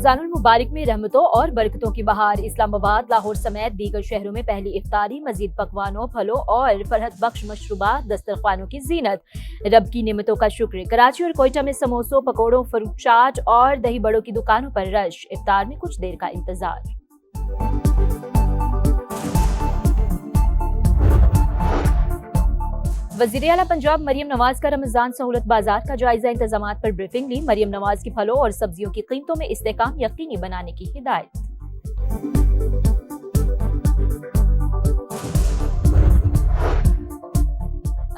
रमजानुल मुबारक में रहमतों और बरकतों की बहार। इस्लामाबाद, लाहौर समेत दीगर शहरों में पहली इफ्तारी, मजीद पकवानों, फलों और फरहत बख्श मशरूबात, दस्तरखानों की जीनत। रब की नेमतों का शुक्र। कराची और कोयटा में समोसों, पकौड़ों, फ्रूट चाट और दही बड़ों की दुकानों पर रश। इफ्तार में कुछ देर का इंतजार। वज़ीर आला पंजाब मरियम नवाज का रमजान सहूलत बाजार का जायजा। इंतजामात पर ब्रीफिंग ली। मरियम नवाज की फलों और सब्जियों की कीमतों में इस्तेहकाम यकीनी बनाने की हिदायत।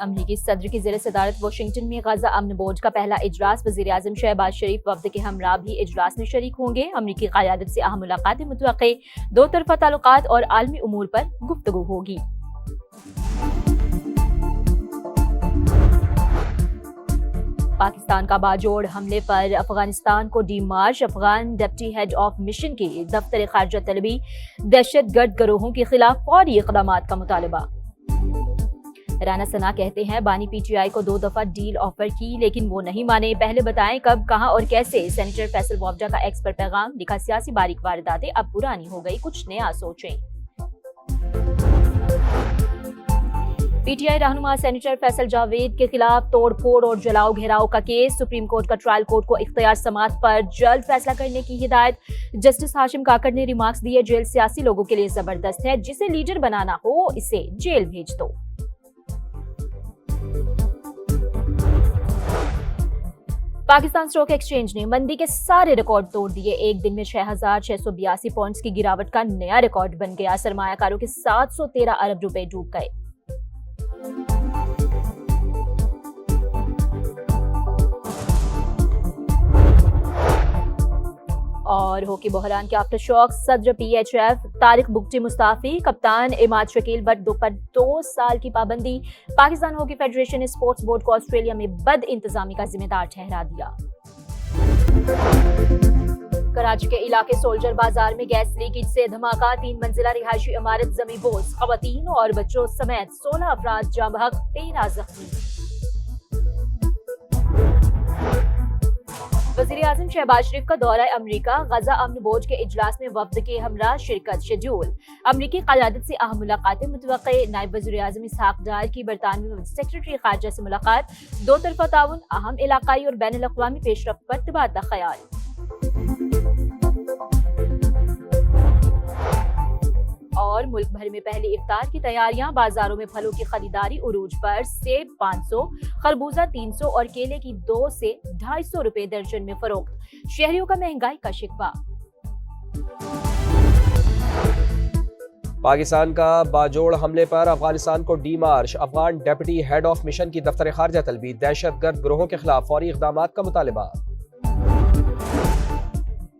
अमरीकी सदर की ज़ेर सदारत वाशिंगटन में गजा अमन बोर्ड का पहला इजलास। वज़ीर आज़म शहबाज शरीफ वफ्द के हमरा भी इजलास में शरीक होंगे। अमरीकी क़यादत से अहम मुलाकातें मुतवक्के। दो तरफ़ा ताल्लुकात और आलमी उमूर पर गुफ्तगू होगी। पाकिस्तान का बाजोड़ हमले पर अफगानिस्तान को D March. Afghan deputy head of mission की दफ्तर खारजा तलबी। दहशतगर्द गिरोहों के खिलाफ फौरी इक़दामात का मुतालबा। राना सना कहते हैं बानी पीटीआई को 2 दफा डील ऑफर की लेकिन वो नहीं माने, पहले बताएं कब, कहां और कैसे। सेनेटर फैसल वावडा का एक्स पर पैगाम। लिखा सियासी बारीक वारदातें अब पुरानी हो गई, कुछ नया सोचें। पीटीआई रहनुमा सेनेटर फैसल जावेद के खिलाफ तोड़फोड़ और जलाओ घेराव का केस। सुप्रीम कोर्ट का ट्रायल कोर्ट को इख्तियार समात पर जल्द फैसला करने की हिदायत। जस्टिस हाशिम काकड़ ने रिमार्क्स दिए, जेल सियासी लोगों के लिए जबरदस्त है, जिसे लीडर बनाना हो इसे जेल भेज दो। पाकिस्तान स्टॉक एक्सचेंज ने मंदी के सारे रिकॉर्ड तोड़ दिए। एक दिन में 6,682 पॉइंट्स की गिरावट का नया रिकॉर्ड बन गया। सरमायाकारों के 713 अरब रुपए डूब गए। और हॉकी बहरान के आफ्टर शॉक। सदर पीएचएफ तारिक बुगटी मुस्ताफी। कप्तान इमाद शकील बट पर 2 साल की पाबंदी। पाकिस्तान हॉकी फेडरेशन ने स्पोर्ट्स बोर्ड को ऑस्ट्रेलिया में बद इंतजामी का जिम्मेदार ठहरा दिया। कराची के इलाके सोल्जर बाजार में गैस लीकेज से धमाका। 3 मंजिला रिहायशी इमारत जमींदोज। खवातीन और बच्चों समेत 16 अफराद जाँ बहक, 13 जख्मी। वज़ीर आज़म शहबाज शरीफ का दौरा अमरीका। गजा अमन बोर्ड के इजलास में वफ्द के हमरा शिरकत शेड्यूल। अमरीकी क़यादत से अहम मुलाकातें मुतवक्के। नायब वज़ीर आज़म इसहाक डार की बरतानवी सेक्रेटरी खारजा से मुलाकात। दो तरफ़ा ताउन, अहम इलाकाई और बैनुल अक़वामी पेशरफ़्त पर तबादला ख़याल। और मुल्क भर में पहली इफ्तार की तैयारियां। बाजारों में फलों की खरीदारी उरूज पर। सेब 500, खरबूजा 300 और केले की 2 से 250 रुपए दर्जन में फरोख्त। शहरियों का महंगाई का शिकवा। पाकिस्तान का बाजोड़ हमले पर अफगानिस्तान को D March. Afghan deputy head of mission की दफ्तर खारजा तलबी। दहशतगर्द गिरोहों के खिलाफ फौरी इक़दामात का मुतालबा।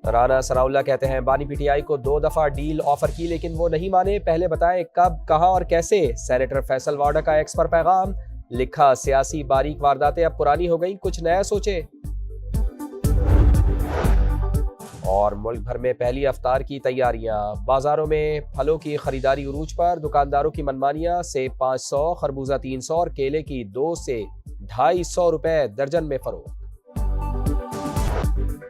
राना सनाउल्लाह कहते हैं बानी पीटीआई को 2 दफा डील ऑफर की लेकिन वो नहीं माने, पहले बताएं कब, कहां और कैसे। सेनेटर फैसल वावडा का एक्स पर पैगाम। लिखा सियासी बारीक वारदातें अब पुरानी हो गई, कुछ नया सोचे। और मुल्क भर में पहली इफ्तार की तैयारियां। बाजारों में फलों की खरीदारी उरूज पर। दुकानदारों की मनमानियां। सेब 500, खरबूजा 300 और केले की 2 से 250 रुपए दर्जन में फरोख्त।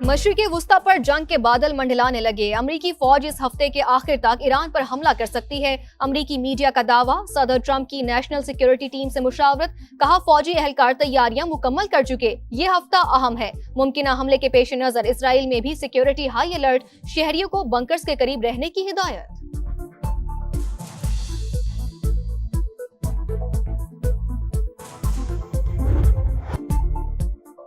मशरिक़े वुस्ता पर जंग के बादल मंडलाने लगे। अमरीकी फौज इस हफ्ते के आखिर तक ईरान पर हमला कर सकती है। अमरीकी मीडिया का दावा। सदर ट्रंप की नेशनल सिक्योरिटी टीम से मुशावरत। कहा फौजी एहलकार तैयारियां मुकम्मल कर चुके। ये हफ्ता अहम है। मुमकिन हमले के पेश नजर इसराइल में भी सिक्योरिटी हाई अलर्ट। शहरियों को बंकर्स के करीब रहने की हिदायत।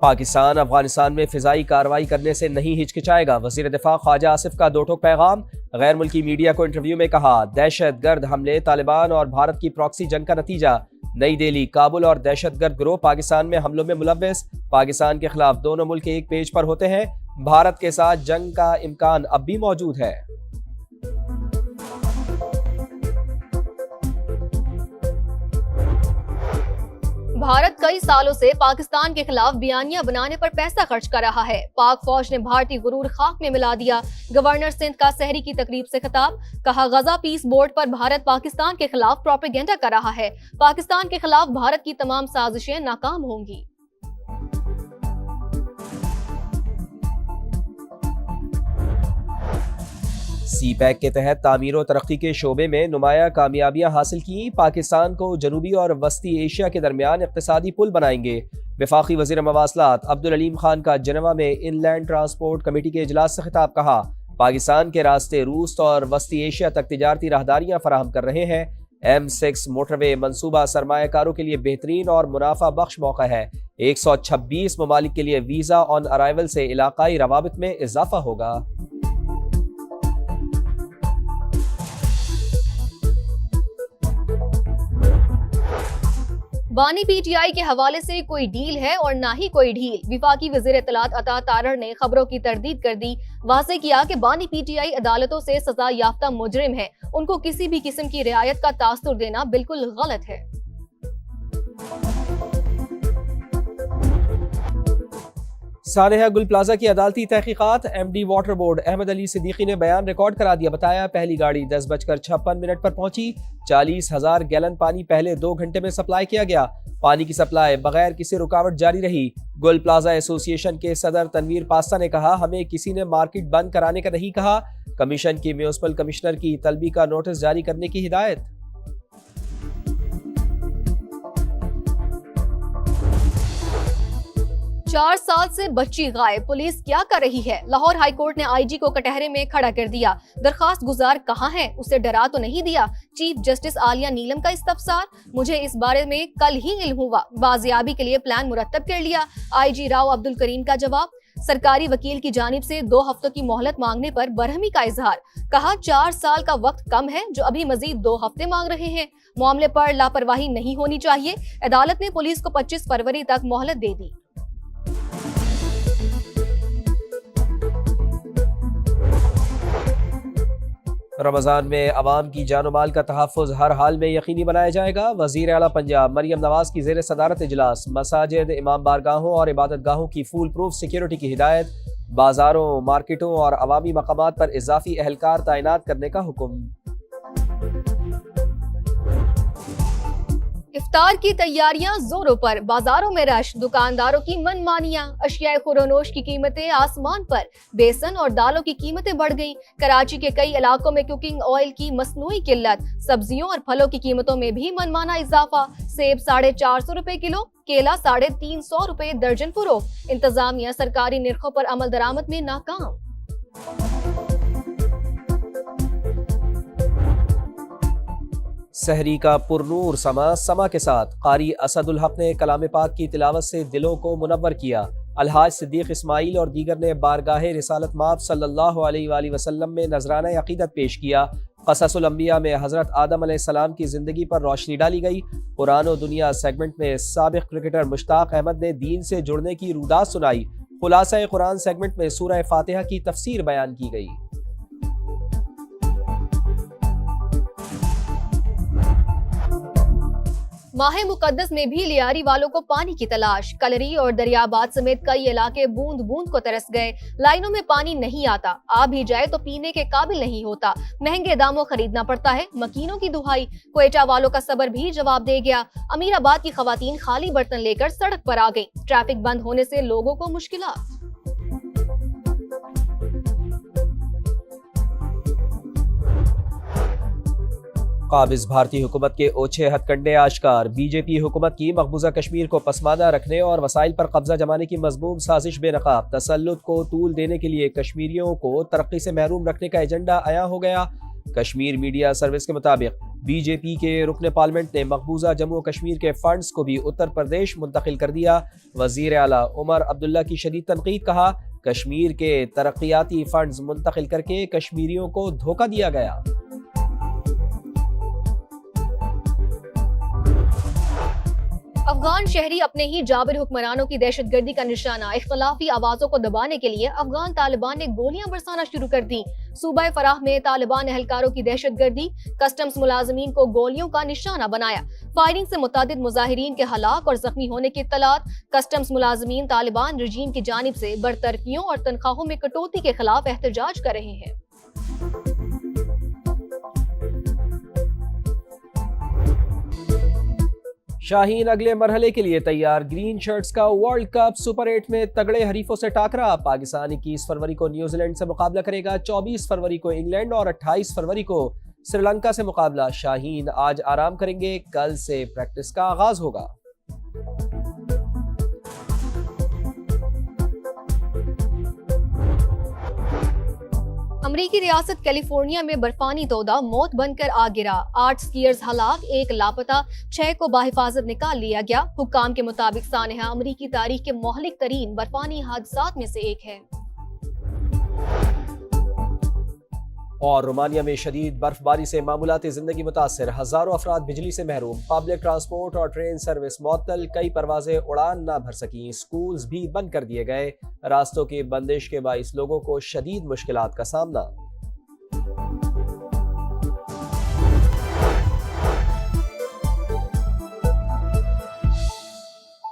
पाकिस्तान अफगानिस्तान में फिजाई कार्रवाई करने से नहीं हिचकिचाएगा। वज़ीर दिफा ख्वाजा आसिफ का 2 टोक पैगाम। गैर मुल्की मीडिया को इंटरव्यू में कहा दहशतगर्द हमले तालिबान और भारत की प्रॉक्सी जंग का नतीजा। नई दिल्ली, काबुल और दहशतगर्द गिरोह पाकिस्तान में हमलों में मुलव्वस। पाकिस्तान के खिलाफ दोनों मुल्क एक पेज पर होते हैं। भारत के साथ जंग का इम्कान अब भी मौजूद है। भारत कई सालों से पाकिस्तान के खिलाफ बयानियां बनाने पर पैसा खर्च कर रहा है। पाक फौज ने भारतीय गुरूर खाक में मिला दिया। गवर्नर सिंध का सहरी की तकरीब से खिताब। कहा गजा पीस बोर्ड पर भारत पाकिस्तान के खिलाफ प्रोपेगेंडा कर रहा है। पाकिस्तान के खिलाफ भारत की तमाम साजिशें नाकाम होंगी। सी पैक के तहत तामीर और तरक्की के शोबे में नुमाया कामयाबियां हासिल की। पाकिस्तान को जनूबी और वस्ती एशिया के दरमियान इक़्तिसादी पुल बनाएंगे। वफाकी वज़ीर मवासलात अब्दुल अलीम खान का जनवा में इनलैंड ट्रांसपोर्ट कमेटी के इजलास से खिताब। कहा, पाकिस्तान के रास्ते रूस और वस्ती एशिया तक तिजारती राहदारियां फराहम कर रहे हैं। M6 मोटरवे मंसूबा सरमायाकारों के लिए बेहतरीन और मुनाफा बख्श मौका है। 126 ममालिक के लिए वीज़ा ऑन अराइवल से इलाकाई रवाबित में इजाफा होगा। बानी पीटीआई के हवाले से कोई डील है और ना ही कोई ढील। विफाकी वज़ीर इत्तलात अता तारड़ ने खबरों की तरदीद कर दी। वाज़ेह किया कि बानी पीटीआई अदालतों से सजा याफ्ता मुजरिम है, उनको किसी भी किस्म की रियायत का तासुर देना बिल्कुल गलत है। सानेहा गुल प्लाजा की अदालती तहकीकात। MD water board Ahmed Ali Siddiqui ने बयान रिकॉर्ड करा दिया। बताया, पहली गाड़ी 10:56 पर पहुंची। 40,000 गैलन पानी पहले 2 घंटे में सप्लाई किया गया। पानी की सप्लाई बगैर किसी रुकावट जारी रही। गुल प्लाजा एसोसिएशन के सदर तनवीर पास्ता ने कहा, हमें किसी ने मार्केट बंद कराने का नहीं कहा। कमीशन की म्यूनिसिपल कमिश्नर की तलबी का नोटिस जारी करने की हिदायत। चार साल से बच्ची गायब, पुलिस क्या कर रही है? लाहौर हाईकोर्ट ने IG को कटहरे में खड़ा कर दिया। दरखास्त गुजार कहाँ है? उसे डरा तो नहीं दिया? चीफ जस्टिस आलिया नीलम का इस्तफसार। मुझे इस बारे में कल ही इल्म हुआ, बाजियाबी के लिए प्लान मुरतब कर लिया। IG राव अब्दुल करीम का जवाब। सरकारी वकील की जानिब से 2 हफ्तों की मोहलत मांगने पर बरहमी का इजहार। कहा, 4 साल का वक्त कम है जो अभी मजीद 2 हफ्ते मांग रहे हैं। मामले पर लापरवाही नहीं होनी चाहिए। अदालत ने पुलिस को 25 फरवरी तक मोहलत दे दी। रमजान में अवाम की जानो माल का तहफ़्फ़ुज़ हर हाल में यकीनी बनाया जाएगा। वज़ीर आला पंजाब मरियम नवाज की ज़ेर सदारत इजलास। मसाजिद, इमाम बारगाहों और इबादत गाहों की फूल प्रूफ सिक्योरिटी की हिदायत। बाजारों, मार्केटों और अवामी मकामात पर इजाफी एहलकार तैनात करने का हुक्म। इफ्तार की तैयारियां जोरों पर, बाजारों में रश, दुकानदारों की मनमानियां, अशियाए खुरोनोश की कीमतें आसमान पर। बेसन और दालों की कीमतें बढ़ गईं। कराची के कई इलाकों में कुकिंग ऑयल की मसनूई किल्लत। सब्जियों और फलों की कीमतों में भी मनमाना इजाफा। सेब 450 रुपए किलो, केला 350 रुपए दर्जन फरोख्त। इंतजामिया सरकारी निर्खों पर अमल दरामद में नाकाम। सहरी का पुरनूर समा के साथ कारी असदुल हक ने कलाम पाक की तिलावत से दिलों को मुनव्वर किया। अलहाज सिद्दीक इस्माइल और दीगर ने बारगाहे रिसालत माब सल्लल्लाहु अलैहि वसल्लम में नजराना अकीदत पेश किया। क़ससुल अंबिया में हज़रत आदम अलैहिस्सलाम की ज़िंदगी पर रोशनी डाली गई। कुरान और दुनिया सेगमेंट में साबिक़ क्रिकेटर मुश्ताक अहमद ने दीन से जुड़ने की रुदात सुनाई। खुलासा कुरान सेगमेंट में सूरह फातिहा की तफसीर बयान की गई। माह मुकद्दस में भी लियारी वालों को पानी की तलाश। कलरी और दरियाबाद समेत कई इलाके बूंद बूंद को तरस गए। लाइनों में पानी नहीं आता, आ भी जाए तो पीने के काबिल नहीं होता। महंगे दामों खरीदना पड़ता है। मकीनों की दुहाई। क्वेटा वालों का सब्र भी जवाब दे गया। अमीराबाद की खवातीन खाली बर्तन लेकर सड़क पर आ गई। ट्रैफिक बंद होने से लोगों को मुश्किलात। काबिज भारतीय हुकूमत के ओछे हथकंडे आश्कार। बीजेपी हुकूमत की मकबूजा कश्मीर को पसमानदा रखने और वसाइल पर कब्जा जमाने की मजमूम साजिश बेनकाब। तसल्लुत को तूल देने के लिए कश्मीरियों को तरक्की से महरूम रखने का एजेंडा आया हो गया। कश्मीर मीडिया सर्विस के मुताबिक बीजेपी के रुकन पार्लियामेंट ने मकबूजा जम्मू कश्मीर के फंड्स को भी उत्तर प्रदेश मुंतकिल कर दिया। वजीर आला उमर अब्दुल्ला की शदीद तनकीद। कहा, कश्मीर के तरक्याती फंड्स मुंतकिल करके कश्मीरियों को धोखा दिया गया। अफगान शहरी अपने ही जाबिर हुक्मरानों की दहशतगर्दी का निशाना। इख्तलाफी आवाजों को दबाने के लिए अफगान तालिबान ने गोलियां बरसाना शुरू कर दी। सूबा फराह में तालिबान एहलकारों की दहशतगर्दी। कस्टम्स मुलाजमीन को गोलियों का निशाना बनाया। फायरिंग से मुतादिद मुजाहिरीन के हलाक और जख्मी होने की इत्तलात। कस्टम्स मुलाजमीन तालिबान रजीम की जानिब से बरतरफियों और तनख्वाहों में कटौती के खिलाफ एहतजाज कर रहे हैं। शाहीन अगले मरहले के लिए तैयार, ग्रीन शर्ट्स का वर्ल्ड कप सुपर 8 में तगड़े हरीफों से टाकरा। पाकिस्तान 21 फरवरी को न्यूजीलैंड से मुकाबला करेगा, 24 फरवरी को इंग्लैंड और 28 फरवरी को श्रीलंका से मुकाबला। शाहीन आज आराम करेंगे, कल से प्रैक्टिस का आगाज होगा। अमरीकी रियासत कैलिफोर्निया में बर्फानी तोदा मौत बनकर आ गिरा। 8 स्कीयर्स हलाक, 1 लापता, 6 को बाहिफाजत निकाल लिया गया। हुक्काम के मुताबिक सानहा अमरीकी तारीख के मोहलिक तरीन बर्फानी हादसात में से एक है। और रोमानिया में शदीद बर्फबारी से मामूलाती जिंदगी मुतासर, हजारों अफराद बिजली से महरूम। पब्लिक ट्रांसपोर्ट और ट्रेन सर्विस मअतल, कई परवाजें उड़ान ना भर सकी। स्कूल्स भी बंद कर दिए गए। रास्तों की बंदिश के बाइस लोगों को शदीद मुश्किलात का सामना।